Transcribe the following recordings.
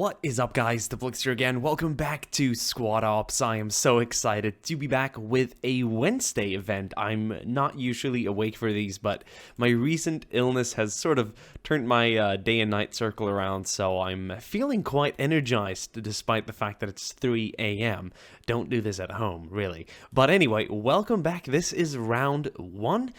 What is up, guys? DiplexHeated here again. Welcome back to Squad Ops. I am so excited to be back with a Wednesday event. I'm not usually awake for these, but my recent illness has sort of turned my day and night circle around, so I'm feeling quite energized despite the fact that it's 3 a.m. Don't do this at home, really. But anyway, welcome back. This is round 1.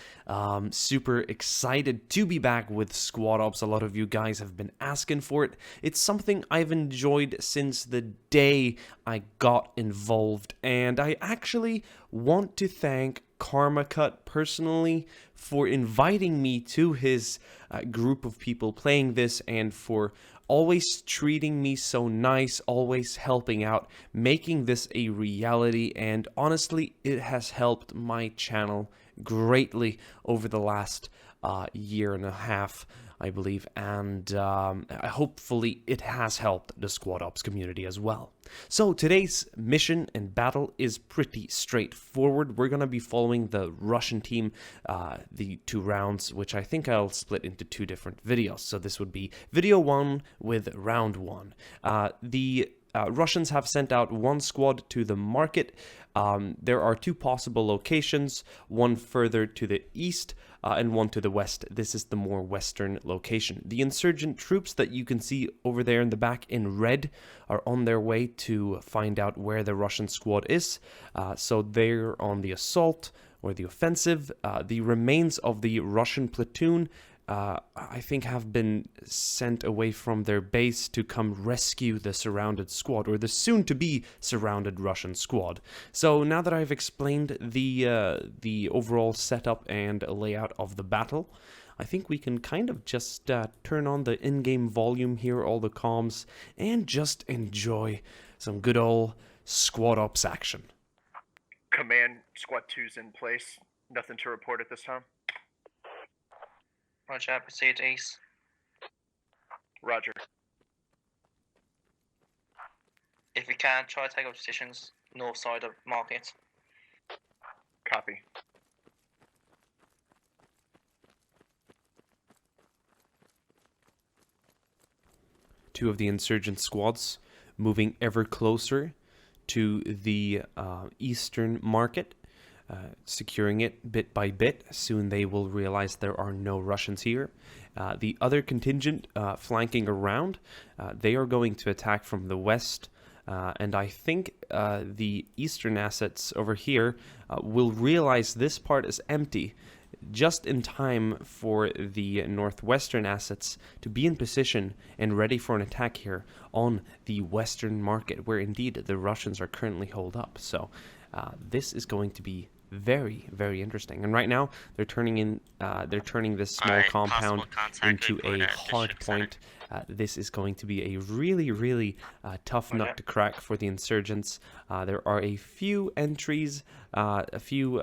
Super excited to be back with Squad Ops. A lot of you guys have been asking for it. It's something I've enjoyed since the day I got involved, and I actually want to thank KarmaCut personally for inviting me to his group of people playing this, and for always treating me so nice, always helping out, making this a reality. And honestly, it has helped my channel greatly over the last year and a half, I believe, and hopefully it has helped the Squad Ops community as well. So today's mission and battle is pretty straightforward. We're going to be following the Russian team, the 2 rounds, which I think I'll split into 2 different videos. So this would be video 1 with round 1. The Russians have sent out 1 squad to the market. There are 2 possible locations, one further to the east and one to the west. This is the more western location. The insurgent troops that you can see over there in the back in red are on their way to find out where the Russian squad is. So they're on the assault or the offensive. The remains of the Russian platoon I think have been sent away from their base to come rescue the surrounded squad, or the soon-to-be surrounded Russian squad. So now that I've explained the overall setup and layout of the battle, I think we can kind of just turn on the in-game volume here, all the comms, and just enjoy some good old Squad Ops action. Command, Squad 2's in place. Nothing to report at this time. Roger, proceed east. Roger. If you can, try to take up positions north side of market. Copy. Two of the insurgent squads moving ever closer to the eastern market. Securing it bit by bit. Soon they will realize there are no Russians here. The other contingent flanking around, they are going to attack from the west, and I think the eastern assets over here will realize this part is empty just in time for the northwestern assets to be in position and ready for an attack here on the western market, where indeed the Russians are currently holed up. So this is going to be very, very interesting. And right now they're turning this small compound into a hard point. This is going to be a really, really tough nut to crack for the insurgents. There are a few entries, a few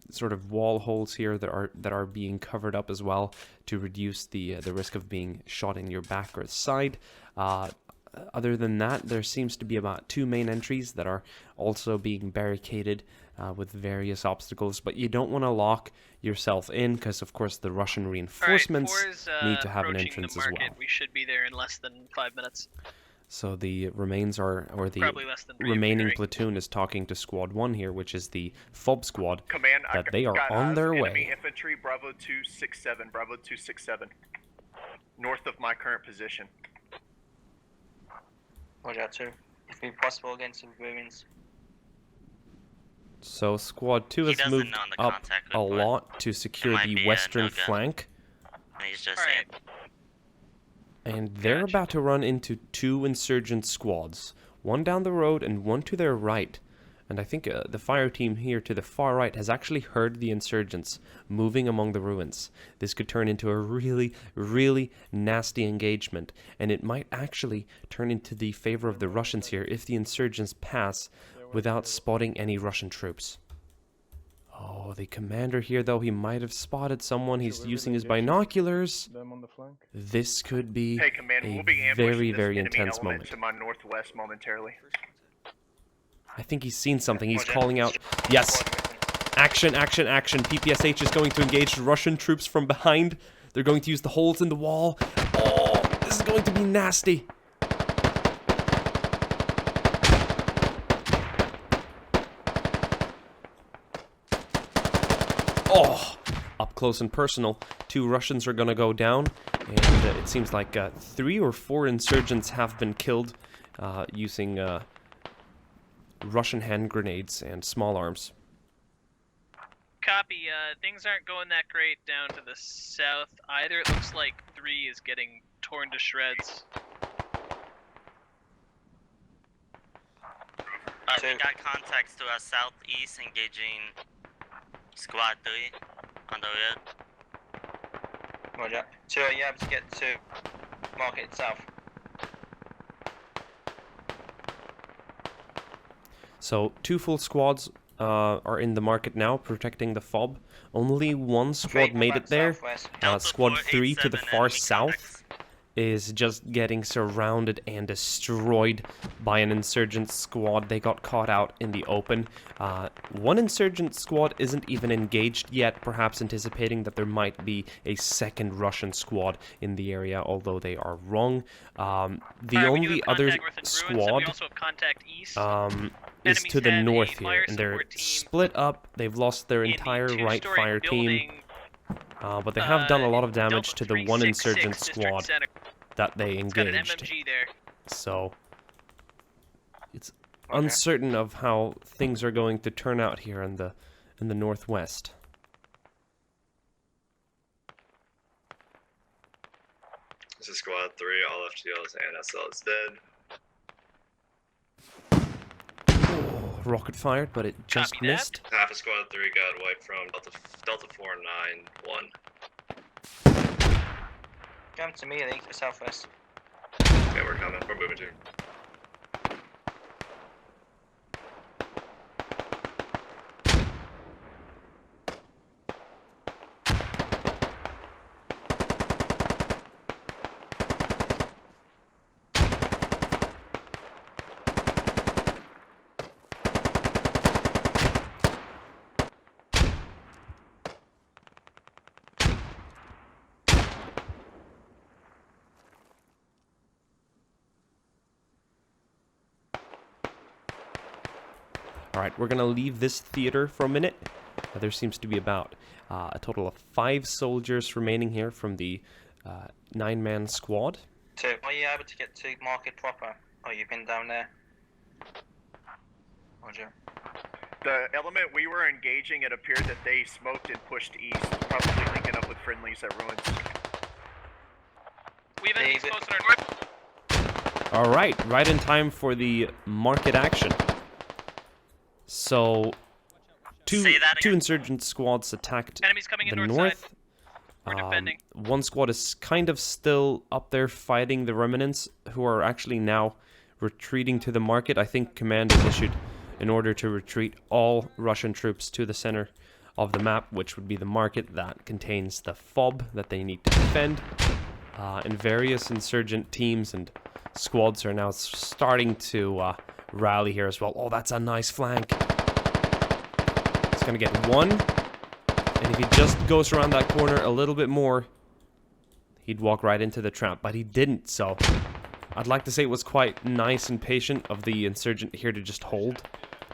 sort of wall holes here that are being covered up as well to reduce the risk of being shot in your back or side. Other than that, there seems to be about 2 main entries that are also being barricaded with various obstacles, but you don't want to lock yourself in because, of course, the Russian reinforcements need to have an entrance as well. We should be there in less than 5 minutes. So the remains are, or the remaining platoon is talking to Squad 1 here, which is the FOB squad, Command, that they are on their way. Enemy infantry, Bravo 267, Bravo 267, north of my current position. Roger, 2. If it's possible, against some ruins. So Squad 2 has moved up a lot to secure the western flank. He's just saying. And they're about to run into 2 insurgent squads. One down the road and one to their right. And I think the fire team here to the far right has actually heard the insurgents moving among the ruins. This could turn into a really, really nasty engagement. And it might actually turn into the favor of the Russians here if the insurgents pass without spotting any Russian troops. Oh, the commander here, though, he might have spotted someone. He's using his binoculars. This could be a very, very intense moment. To my northwest momentarily. I think he's seen something. He's calling out. Yes. Action, action, action. PPSH is going to engage the Russian troops from behind. They're going to use the holes in the wall. Oh, this is going to be nasty. Oh, up close and personal. 2 Russians are going to go down, and it seems like 3 or 4 insurgents have been killed using Russian hand grenades and small arms. Copy. Things aren't going that great down to the south either. It looks like 3 is getting torn to shreds. We got contacts to our southeast engaging Squad 3 on the red. Roger. So are you able to get to market south? So 2 full squads are in the market now, protecting the FOB. Only 1 squad made it there. Squad 3 to the far south is just getting surrounded and destroyed by an insurgent squad. They got caught out in the open. 1 insurgent squad isn't even engaged yet, perhaps anticipating that there might be a 2nd Russian squad in the area, although they are wrong. The only other squad is to the north here, and they're split up. They've lost their entire right fire team, but they have done a lot of damage to the 1 insurgent squad that they engaged. So it's uncertain of how things are going to turn out here in the northwest. This is Squad 3, all FTLs and SL is dead. Oh, rocket fired, but it just Copy that. missed. Half of Squad 3 got wiped from Delta 491. Come to me, the southwest. Okay, we're coming. We're moving to. Alright, we're going to leave this theater for a minute. There seems to be about a total of 5 soldiers remaining here from the 9-man squad. So, are you able to get to market proper? Oh, you've been down there? Roger. The element we were engaging, it appeared that they smoked and pushed east, probably linking up with friendlies at ruins. We have enemies close to our north. Alright, right in time for the market action. So, two insurgent squads attacked Enemies coming in the north north. side. We're defending. 1 squad is kind of still up there fighting the remnants, who are actually now retreating to the market. I think command is issued in order to retreat all Russian troops to the center of the map, which would be the market that contains the FOB that they need to defend. And various insurgent teams and squads are now starting to rally here as well. Oh, that's a nice flank. It's gonna get 1. And if he just goes around that corner a little bit more, he'd walk right into the trap, but he didn't, so I'd like to say it was quite nice and patient of the insurgent here to just hold,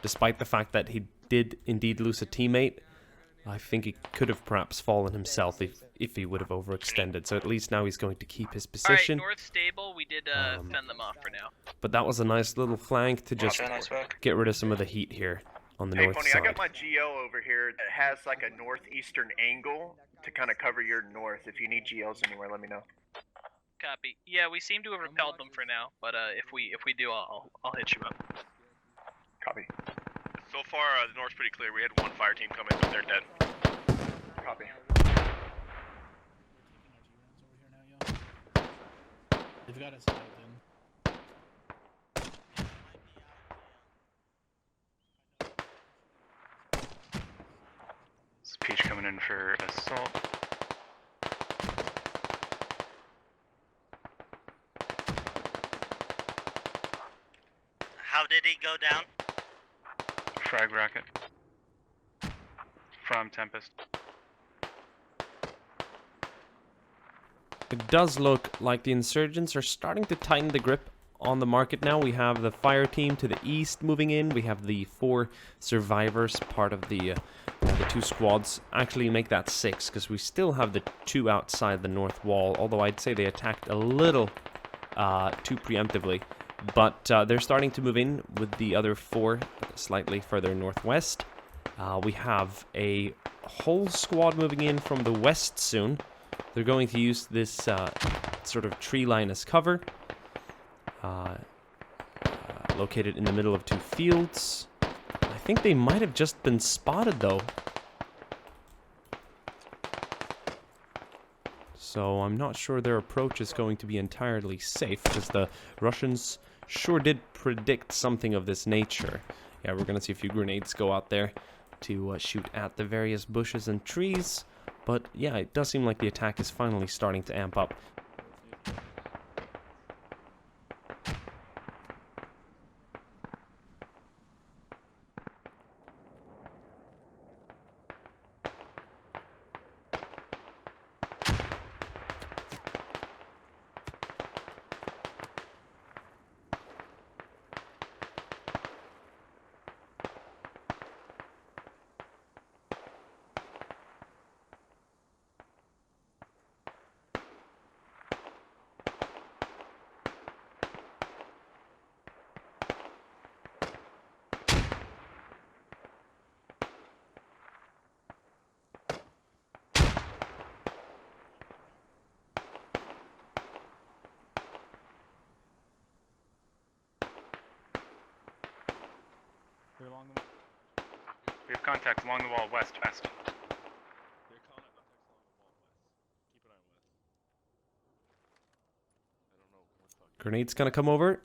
despite the fact that he did indeed lose a teammate. I think he could have perhaps fallen himself if he would have overextended, so at least now he's going to keep his position. Alright, north stable, we did fend them off for now. But that was a nice little flank to just get rid of some of the heat here on the north Pony, side. I got my GL over here that has like a northeastern angle to kind of cover your north. If you need GLs anywhere, let me know. Copy. Yeah, we seem to have repelled them for now, but if we do, I'll hit you up. Copy. So far, the north's pretty clear. We had 1 fire team come in, but they're dead. Copy. They've got us dialed in. This is Peach coming in for assault. How did he go down? Frag rocket. From Tempest. It does look like the insurgents are starting to tighten the grip on the market now. We have the fire team to the east moving in. We have the 4 survivors, part of the the 2 squads. Actually make that 6, because we still have the 2 outside the north wall, although I'd say they attacked a little too preemptively. But they're starting to move in with the other 4 slightly further northwest. We have a whole squad moving in from the west soon. They're going to use this sort of tree line as cover. Located in the middle of 2 fields. I think they might have just been spotted though. So I'm not sure their approach is going to be entirely safe, because the Russians sure did predict something of this nature. Yeah, we're going to see a few grenades go out there to shoot at the various bushes and trees. But yeah, it does seem like the attack is finally starting to amp up. They're along the. We have contacts along the wall west. They're calling contacts along the wall west. Keep an eye on west. I don't know what the fuck. Grenade's gonna come over.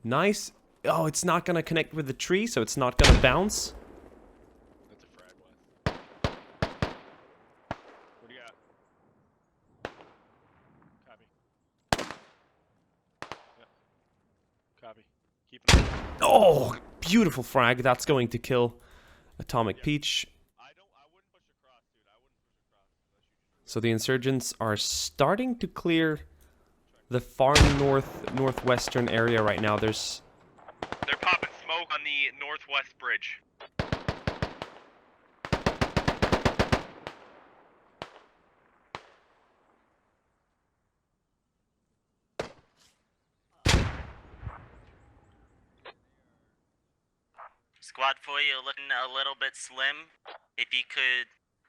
Nice. Oh, it's not gonna connect with the tree, so it's not gonna bounce. That's a frag west. What do you got? Copy. Yep. Copy. Keep an eye on west. Oh, beautiful frag. That's going to kill Atomic Peach. I wouldn't push across, dude. I wouldn't push across unless you. So the insurgents are starting to clear the far northwestern area right now. There's They're popping smoke on the northwest bridge. Squad 4, you're looking a little bit slim. If you could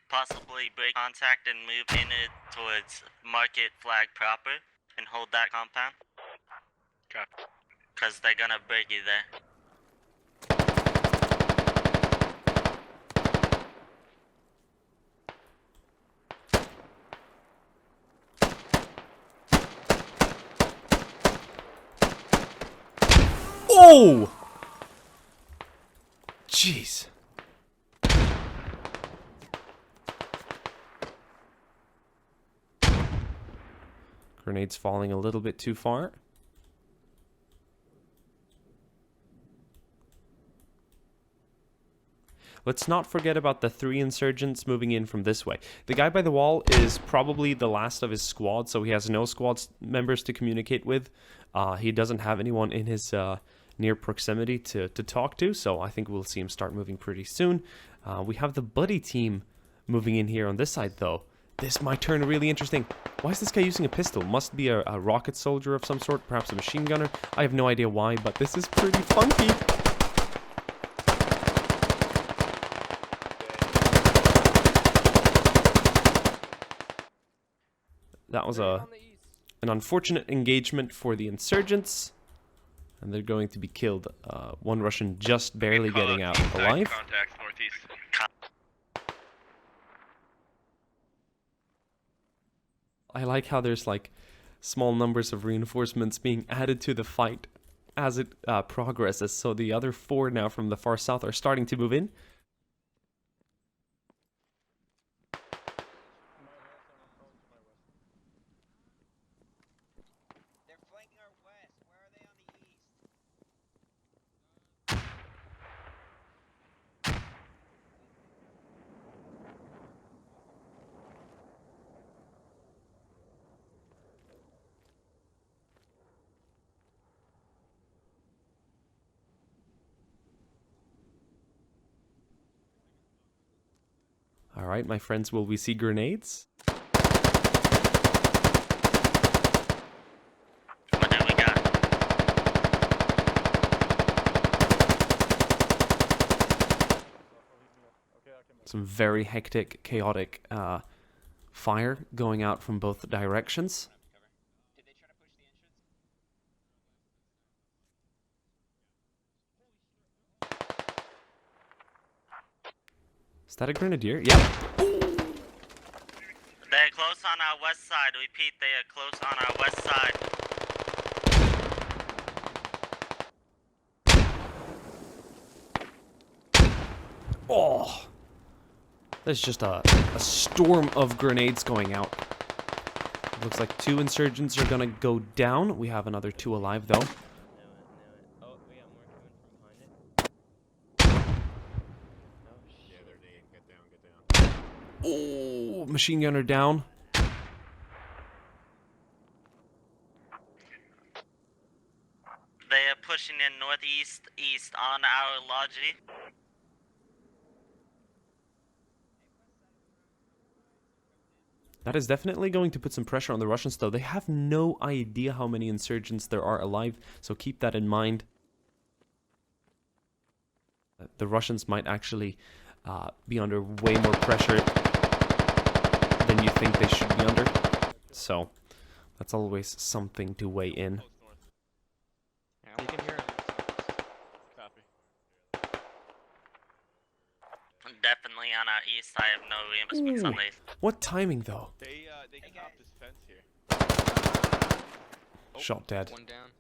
possibly break contact and move in it towards Market Flag proper and hold that compound. Okay. Because they're gonna break you there. oh, jeez. Grenade's falling a little bit too far. Let's not forget about the 3 insurgents moving in from this way. The guy by the wall is probably the last of his squad, so he has no squad members to communicate with. He doesn't have anyone in his near proximity to talk to, so I think we'll see him start moving pretty soon. We have the buddy team moving in here on this side, though. This might turn really interesting. Why is this guy using a pistol? Must be a rocket soldier of some sort, perhaps a machine gunner. I have no idea why, but this is pretty funky. That was an unfortunate engagement for the insurgents, and they're going to be killed. One Russian just barely getting out alive. Contacts northeast. I like how there's like small numbers of reinforcements being added to the fight as it progresses. So the other 4 now from the far south are starting to move in. They're flanking our west. Where are they on the east? All right, my friends, will we see grenades? What do we got? Some very hectic, chaotic fire going out from both directions. Did they try to push the entrance? Is that a grenadier? Yep. They're close on our west side. Repeat, they are close on our west side. Oh! There's just a storm of grenades going out. Looks like 2 insurgents are gonna go down. We have another 2 alive, though. Oh, we got more coming from behind it. Oh, shit. Yeah, they're nading. Get down, get down. Oh, machine gunner down. They are pushing in northeast, east on our lodgy. That is definitely going to put some pressure on the Russians, though. They have no idea how many insurgents there are alive, so keep that in mind. The Russians might actually be under way more pressure than you think they should be under. So, that's always something to weigh in. Yeah, we can hear it. Copy. Definitely on our east. I have no reinforcements on these. What timing, though? They can hop this fence here. Shot dead. One down.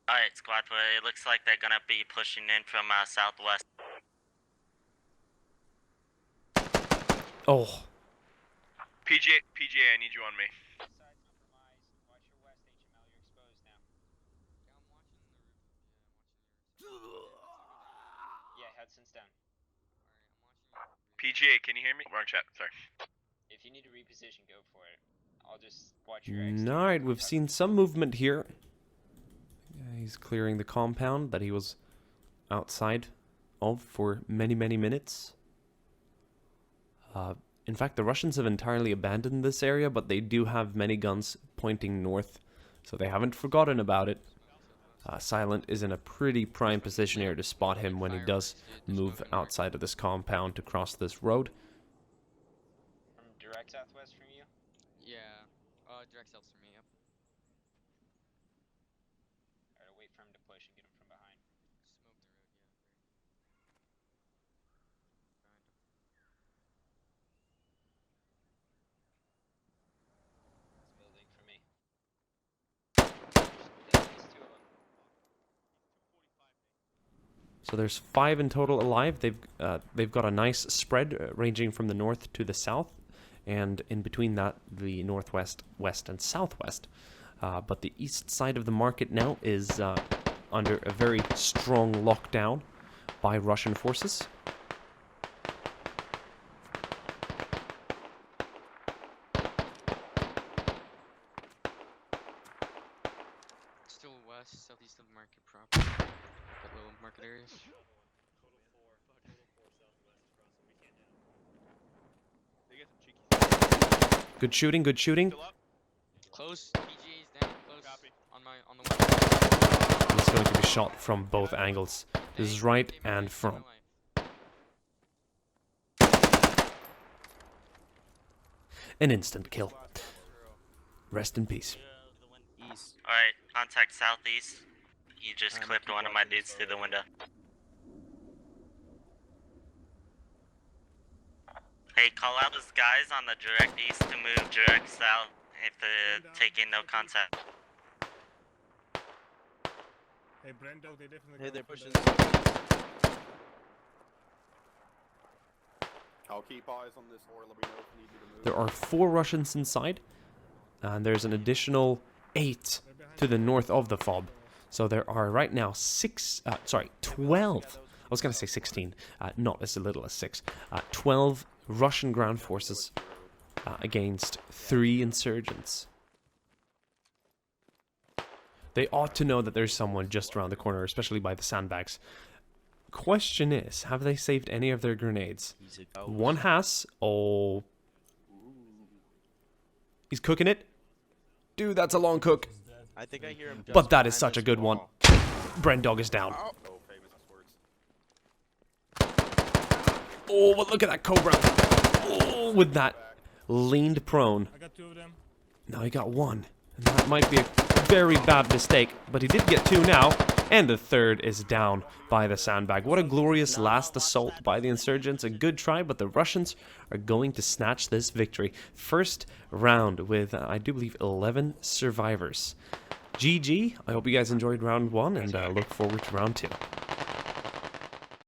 Alright, squad, but it looks like they're gonna be pushing in from southwest. Oh, PGA, I need you on me. Side compromised. Watch your west, HML. You're exposed now. Yeah, Hudson's down. PGA, can you hear me? Wrong chat, sorry. If you need to reposition, go for it. I'll just watch your exit. alright, we've seen some movement here. He's clearing the compound that he was outside of for many, many minutes. In fact, the Russians have entirely abandoned this area, but they do have many guns pointing north, so they haven't forgotten about it. Silent is in a pretty prime position here to spot him when he does move outside of this compound to cross this road. From direct southwest from you? Yeah, direct south from me, yep. Alright, wait for him to push and get him from behind. Smoke the road, yeah. It's building for me. There's 2 of them. So there's 5 in total alive. They've got a nice spread ranging from the north to the south, and in between that, the northwest, west, and southwest. But the east side of the market now is under a very strong lockdown by Russian forces. Still west, southeast of the market proper. Got little market areas. They get some cheeky. Good shooting, good shooting. Still up? Close, PG's down, close. Copy. On the one. He's going to be shot from both angles. This is right and front. An instant kill. Rest in peace. Alright, contact southeast. You just clipped one of my dudes through the window. Hey, call out those guys on the direct east to move direct south if they're taking no contact. Hey, Brendo, they definitely. Hey, they're pushing. I'll keep eyes on this, or let me know if you need me to move. There are 4 Russians inside, and there's an additional 8 to the north of the fob. So there are right now 12. I was going to say 16, not as little as 6. 12 Russian ground forces against 3 insurgents. They ought to know that there's someone just around the corner, especially by the sandbags. Question is, have they saved any of their grenades? One has. Oh. He's cooking it. Dude, that's a long cook. I think I hear him. But that is such a good one. Brendog is down. Oh, famous works. Oh, but look at that Cobra. Oh, with that leaned prone. I got 2 of them. Now he got 1. And that might be a very bad mistake. But he did get 2 now. And the third is down by the sandbag. What a glorious last assault by the Insurgents. A good try, but the Russians are going to snatch this victory. First round with, I do believe, 11 survivors. GG. I hope you guys enjoyed round 1 and look forward to round 2.